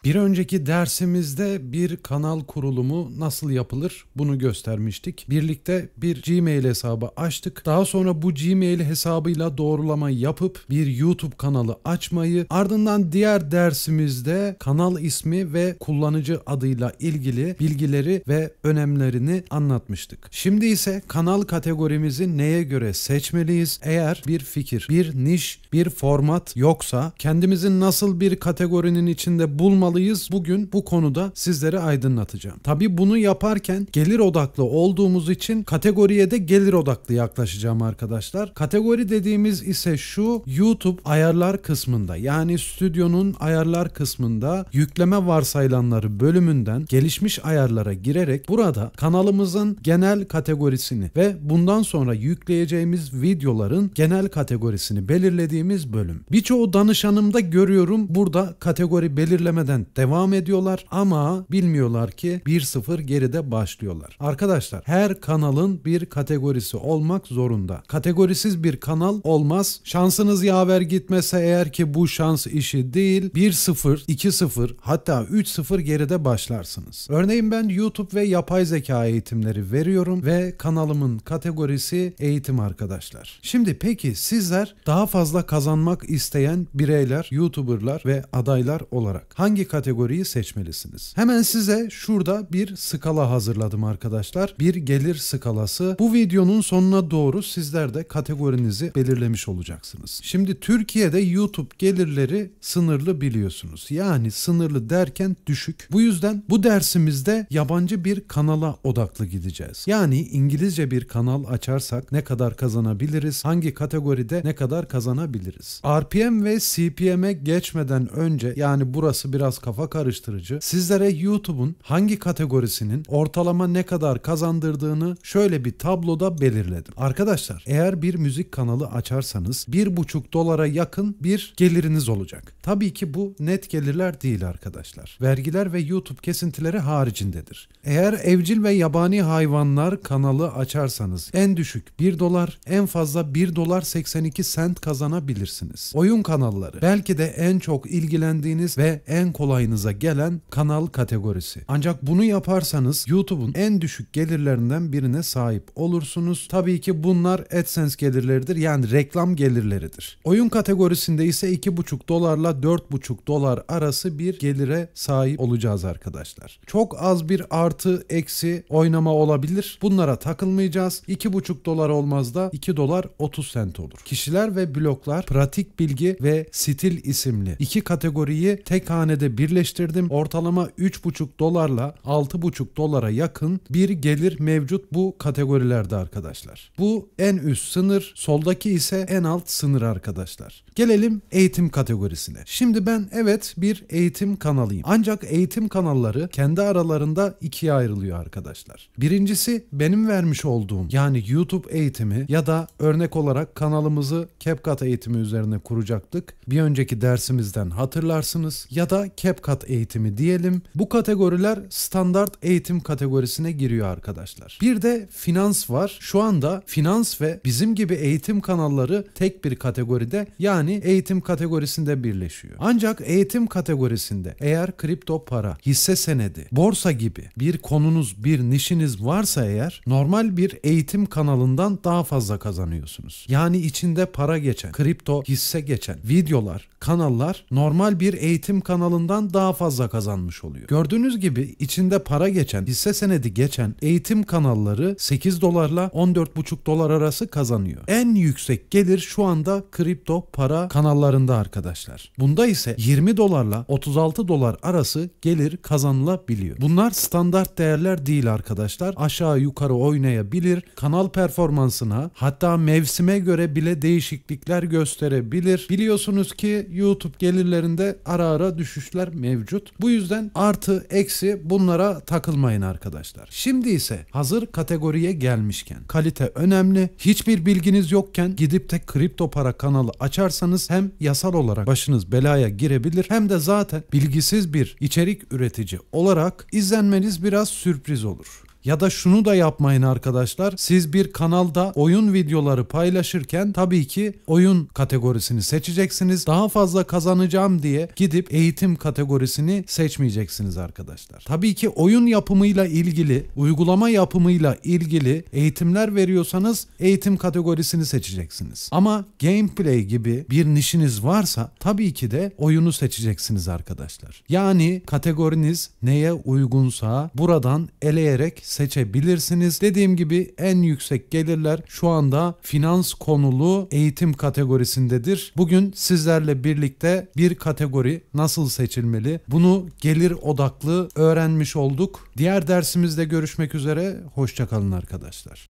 Bir önceki dersimizde bir kanal kurulumu nasıl yapılır bunu göstermiştik. Birlikte bir Gmail hesabı açtık. Daha sonra bu Gmail hesabıyla doğrulama yapıp bir YouTube kanalı açmayı, ardından diğer dersimizde kanal ismi ve kullanıcı adıyla ilgili bilgileri ve önemlerini anlatmıştık. Şimdi ise kanal kategorimizi neye göre seçmeliyiz? Eğer bir fikir, bir niş, bir format yoksa kendimizin nasıl bir kategorinin içinde bulmalıyız? Bugün bu konuda sizlere aydınlatacağım. Tabii bunu yaparken gelir odaklı olduğumuz için kategoriye de gelir odaklı yaklaşacağım arkadaşlar. Kategori dediğimiz ise şu: YouTube ayarlar kısmında, yani stüdyonun ayarlar kısmında yükleme varsayılanları bölümünden gelişmiş ayarlara girerek burada kanalımızın genel kategorisini ve bundan sonra yükleyeceğimiz videoların genel kategorisini belirlediğimiz bölüm. Birçoğu danışanımda görüyorum burada kategori belirlemeden devam ediyorlar ama bilmiyorlar ki 1-0 geride başlıyorlar. Arkadaşlar, her kanalın bir kategorisi olmak zorunda. Kategorisiz bir kanal olmaz. Şansınız yaver gitmese eğer ki bu şans işi değil, 1-0, 2-0 hatta 3-0 geride başlarsınız. Örneğin ben YouTube ve yapay zeka eğitimleri veriyorum ve kanalımın kategorisi eğitim arkadaşlar. Şimdi peki sizler daha fazla kazanmak isteyen bireyler, YouTuber'lar ve adaylar olarak hangi kategoriyi seçmelisiniz? Hemen size şurada bir skala hazırladım arkadaşlar. Bir gelir skalası. Bu videonun sonuna doğru sizler de kategorinizi belirlemiş olacaksınız. Şimdi Türkiye'de YouTube gelirleri sınırlı biliyorsunuz. Yani sınırlı derken düşük. Bu yüzden bu dersimizde yabancı bir kanala odaklı gideceğiz. Yani İngilizce bir kanal açarsak ne kadar kazanabiliriz? Hangi kategoride ne kadar kazanabiliriz? RPM ve CPM'e geçmeden önce, yani burası biraz kafa karıştırıcı, sizlere YouTube'un hangi kategorisinin ortalama ne kadar kazandırdığını şöyle bir tabloda belirledim. Arkadaşlar, eğer bir müzik kanalı açarsanız $1,5 yakın bir geliriniz olacak. Tabii ki bu net gelirler değil arkadaşlar. Vergiler ve YouTube kesintileri haricindedir. Eğer evcil ve yabani hayvanlar kanalı açarsanız en düşük $1, en fazla $1.82 kazanabilirsiniz. Oyun kanalları belki de en çok ilgilendiğiniz ve en kolayınıza gelen kanal kategorisi. Ancak bunu yaparsanız YouTube'un en düşük gelirlerinden birine sahip olursunuz. Tabii ki bunlar AdSense gelirleridir, yani reklam gelirleridir. Oyun kategorisinde ise $2,5 ile $4,5 arası bir gelire sahip olacağız arkadaşlar. Çok az bir artı eksi oynama olabilir. Bunlara takılmayacağız. $2,5 olmaz da $2.30 olur. Kişiler ve bloglar, pratik bilgi ve stil isimli iki kategoriyi tek hanede birleştirdim. Ortalama $3,5 ile $6,5 yakın bir gelir mevcut bu kategorilerde arkadaşlar. Bu en üst sınır, soldaki ise en alt sınır arkadaşlar. Gelelim eğitim kategorisine. Şimdi ben evet bir eğitim kanalıyım. Ancak eğitim kanalları kendi aralarında ikiye ayrılıyor arkadaşlar. Birincisi benim vermiş olduğum, yani YouTube eğitimi ya da örnek olarak kanalımızı CapCut eğitimi üzerine kuracaktık. Bir önceki dersimizden hatırlarsınız. Ya da CapCut eğitimi diyelim. Bu kategoriler standart eğitim kategorisine giriyor arkadaşlar. Bir de finans var. Şu anda finans ve bizim gibi eğitim kanalları tek bir kategoride, yani eğitim kategorisinde birleşiyor. Ancak eğitim kategorisinde eğer kripto para, hisse senedi, borsa gibi bir konunuz, bir nişiniz varsa eğer normal bir eğitim kanalından daha fazla kazanıyorsunuz. Yani içinde para geçen, kripto, hisse geçen videolar, kanallar normal bir eğitim kanalından daha fazla kazanmış oluyor. Gördüğünüz gibi içinde para geçen, hisse senedi geçen eğitim kanalları $8 ile $14,5 arası kazanıyor. En yüksek gelir şu anda kripto para kanallarında arkadaşlar. Bunda ise $20 ile $36 arası gelir kazanılabiliyor. Bunlar standart değerler değil arkadaşlar. Aşağı yukarı oynayabilir. Kanal performansına, hatta mevsime göre bile değişiklikler gösterebilir. Biliyorsunuz ki YouTube gelirlerinde ara ara düşüşler mevcut. Bu yüzden artı eksi bunlara takılmayın arkadaşlar. Şimdi ise hazır kategoriye gelmişken kalite önemli. Hiçbir bilginiz yokken gidip de kripto para kanalı açarsanız hem yasal olarak başınız belaya girebilir hem de zaten bilgisiz bir içerik üretici olarak izlenmeniz biraz sürpriz olur. Ya da şunu da yapmayın arkadaşlar. Siz bir kanalda oyun videoları paylaşırken tabii ki oyun kategorisini seçeceksiniz. Daha fazla kazanacağım diye gidip eğitim kategorisini seçmeyeceksiniz arkadaşlar. Tabii ki oyun yapımıyla ilgili, uygulama yapımıyla ilgili eğitimler veriyorsanız eğitim kategorisini seçeceksiniz. Ama gameplay gibi bir nişiniz varsa tabii ki de oyunu seçeceksiniz arkadaşlar. Yani kategoriniz neye uygunsa buradan eleyerek seçebilirsiniz. Dediğim gibi en yüksek gelirler şu anda finans konulu eğitim kategorisindedir. Bugün sizlerle birlikte bir kategori nasıl seçilmeli bunu gelir odaklı öğrenmiş olduk. Diğer dersimizde görüşmek üzere. Hoşça kalın arkadaşlar.